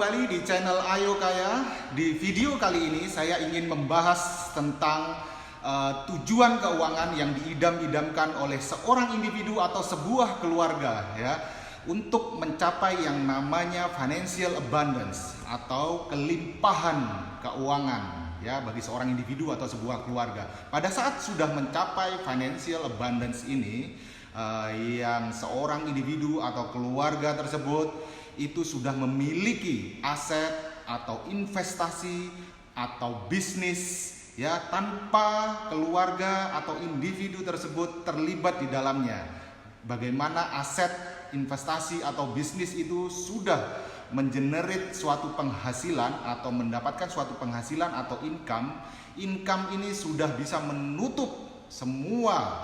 kembali di channel Ayo Kaya. Di video kali ini saya ingin membahas tentang tujuan keuangan yang diidam-idamkan oleh seorang individu atau sebuah keluarga ya, untuk mencapai yang namanya financial abundance atau kelimpahan keuangan ya bagi seorang individu atau sebuah keluarga. Pada saat sudah mencapai financial abundance ini, yang seorang individu atau keluarga tersebut itu sudah memiliki aset atau investasi atau bisnis ya, tanpa keluarga atau individu tersebut terlibat di dalamnya. Bagaimana aset, investasi atau bisnis itu sudah mengenerate suatu penghasilan atau mendapatkan suatu penghasilan atau income ini sudah bisa menutup semua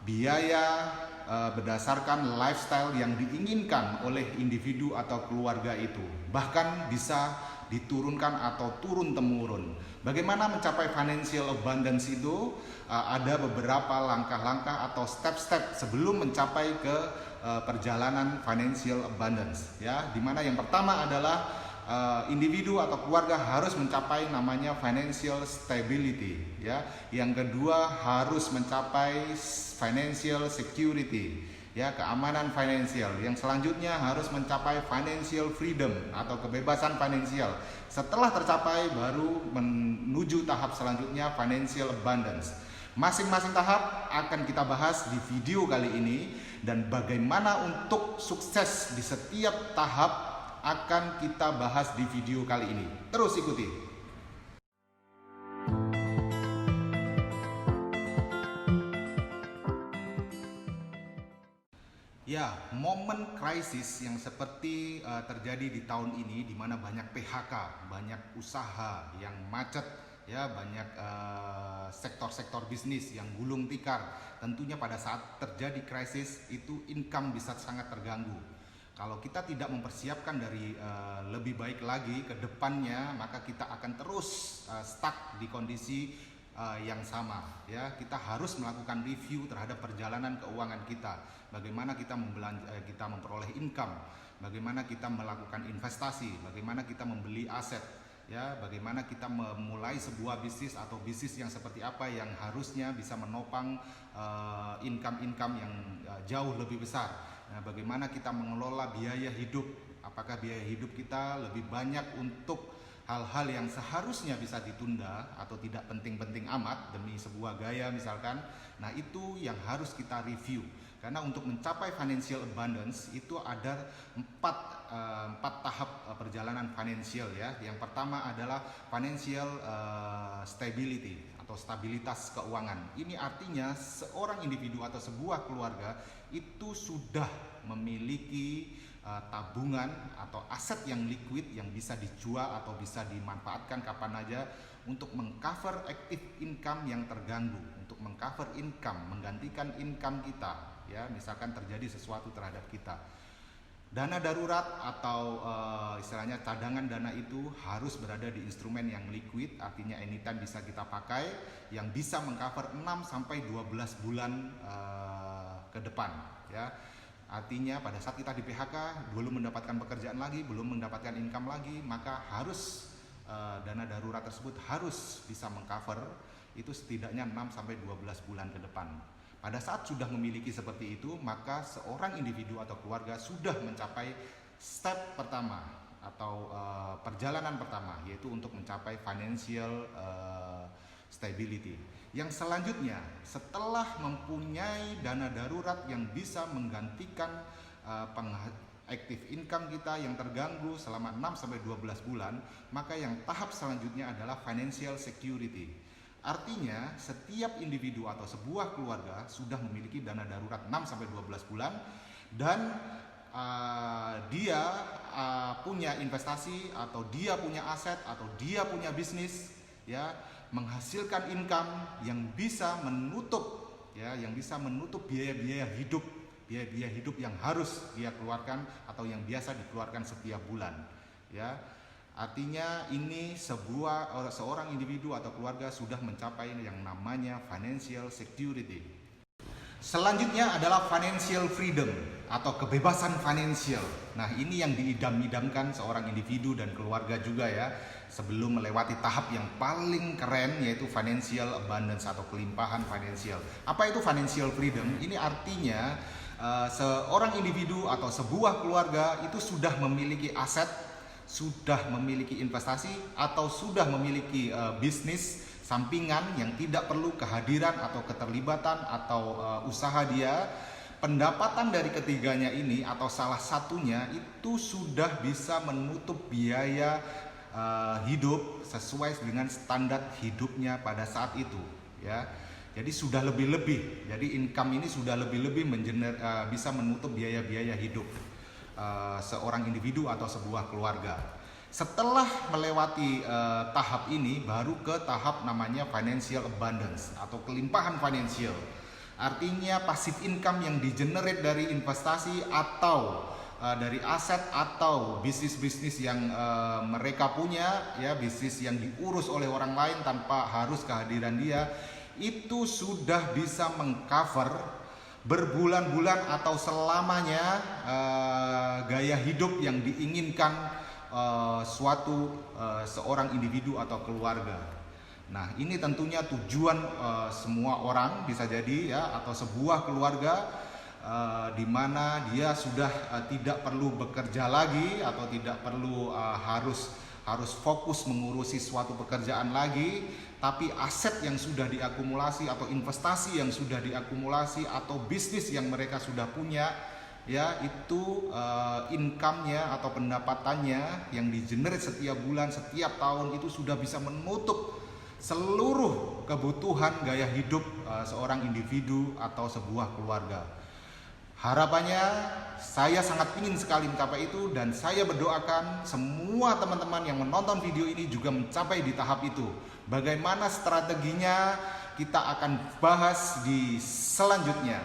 biaya berdasarkan lifestyle yang diinginkan oleh individu atau keluarga itu, bahkan bisa diturunkan atau turun-temurun. Bagaimana mencapai financial abundance itu? Ada beberapa langkah-langkah atau step-step sebelum mencapai ke perjalanan financial abundance ya, dimana yang pertama adalah individu atau keluarga harus mencapai namanya financial stability ya. Yang kedua harus mencapai financial security ya, keamanan finansial. Yang selanjutnya harus mencapai financial freedom atau kebebasan finansial. Setelah tercapai baru menuju tahap selanjutnya financial abundance. Masing-masing tahap akan kita bahas di video kali ini, dan bagaimana untuk sukses di setiap tahap akan kita bahas di video kali ini. Terus ikuti. Ya, momen krisis yang seperti terjadi di tahun ini, di mana banyak PHK, banyak usaha yang macet, ya, banyak sektor-sektor bisnis yang gulung tikar. Tentunya pada saat terjadi krisis itu income bisa sangat terganggu. Kalau kita tidak mempersiapkan dari lebih baik lagi ke depannya, maka kita akan terus stuck di kondisi yang sama ya. Kita harus melakukan review terhadap perjalanan keuangan kita. Bagaimana kita kita memperoleh income, bagaimana kita melakukan investasi, bagaimana kita membeli aset ya, bagaimana kita memulai sebuah bisnis atau bisnis yang seperti apa yang harusnya bisa menopang income yang jauh lebih besar. Nah, bagaimana kita mengelola biaya hidup? Apakah biaya hidup kita lebih banyak untuk hal-hal yang seharusnya bisa ditunda atau tidak penting-penting amat demi sebuah gaya misalkan? Nah, itu yang harus kita review. Karena untuk mencapai financial abundance itu ada empat tahap perjalanan financial ya. Yang pertama adalah financial stability atau stabilitas keuangan. Ini artinya seorang individu atau sebuah keluarga itu sudah memiliki tabungan atau aset yang liquid yang bisa dijual atau bisa dimanfaatkan kapan aja untuk mengcover active income yang terganggu, untuk mengcover income, menggantikan income kita ya, misalkan terjadi sesuatu terhadap kita. Dana darurat atau istilahnya cadangan dana itu harus berada di instrumen yang liquid, artinya anytime bisa kita pakai, yang bisa mengcover 6 sampai 12 bulan ke depan ya. Artinya pada saat kita di PHK, belum mendapatkan pekerjaan lagi, belum mendapatkan income lagi, maka harus dana darurat tersebut harus bisa mengcover itu setidaknya 6 sampai 12 bulan ke depan. Pada saat sudah memiliki seperti itu, maka seorang individu atau keluarga sudah mencapai step pertama atau perjalanan pertama, yaitu untuk mencapai financial stability. Yang selanjutnya, setelah mempunyai dana darurat yang bisa menggantikan active income kita yang terganggu selama 6 sampai 12 bulan, maka yang tahap selanjutnya adalah financial security. Artinya, setiap individu atau sebuah keluarga sudah memiliki dana darurat 6 sampai 12 bulan dan dia punya investasi atau dia punya aset atau dia punya bisnis ya, menghasilkan income yang bisa menutup ya, yang bisa menutup biaya-biaya hidup yang harus dia keluarkan atau yang biasa dikeluarkan setiap bulan ya. Artinya ini seorang individu atau keluarga sudah mencapai yang namanya financial security. Selanjutnya adalah financial freedom atau kebebasan finansial. Nah, ini yang diidam-idamkan seorang individu dan keluarga juga ya, sebelum melewati tahap yang paling keren, yaitu financial abundance atau kelimpahan finansial. Apa itu financial freedom? Ini artinya seorang individu atau sebuah keluarga itu sudah memiliki aset, sudah memiliki investasi, atau sudah memiliki bisnis sampingan yang tidak perlu kehadiran atau keterlibatan atau usaha dia. Pendapatan dari ketiganya ini atau salah satunya itu sudah bisa menutup biaya hidup sesuai dengan standar hidupnya pada saat itu ya. Jadi sudah lebih-lebih. Jadi income ini sudah lebih-lebih bisa menutup biaya-biaya hidup seorang individu atau sebuah keluarga. Setelah melewati tahap ini, baru ke tahap namanya financial abundance atau kelimpahan finansial. Artinya passive income yang di-generate dari investasi atau dari aset atau bisnis-bisnis yang mereka punya ya, bisnis yang diurus oleh orang lain tanpa harus kehadiran dia, itu sudah bisa mengcover berbulan-bulan atau selamanya gaya hidup yang diinginkan seorang individu atau keluarga. Nah, ini tentunya tujuan semua orang bisa jadi ya, atau sebuah keluarga di mana dia sudah tidak perlu bekerja lagi atau tidak perlu harus fokus mengurusi suatu pekerjaan lagi, tapi aset yang sudah diakumulasi atau investasi yang sudah diakumulasi atau bisnis yang mereka sudah punya ya, itu income-nya atau pendapatannya yang di-generate setiap bulan, setiap tahun itu sudah bisa menutup seluruh kebutuhan gaya hidup seorang individu atau sebuah keluarga. Harapannya saya sangat ingin sekali mencapai itu, dan saya berdoakan semua teman-teman yang menonton video ini juga mencapai di tahap itu. Bagaimana strateginya kita akan bahas di selanjutnya.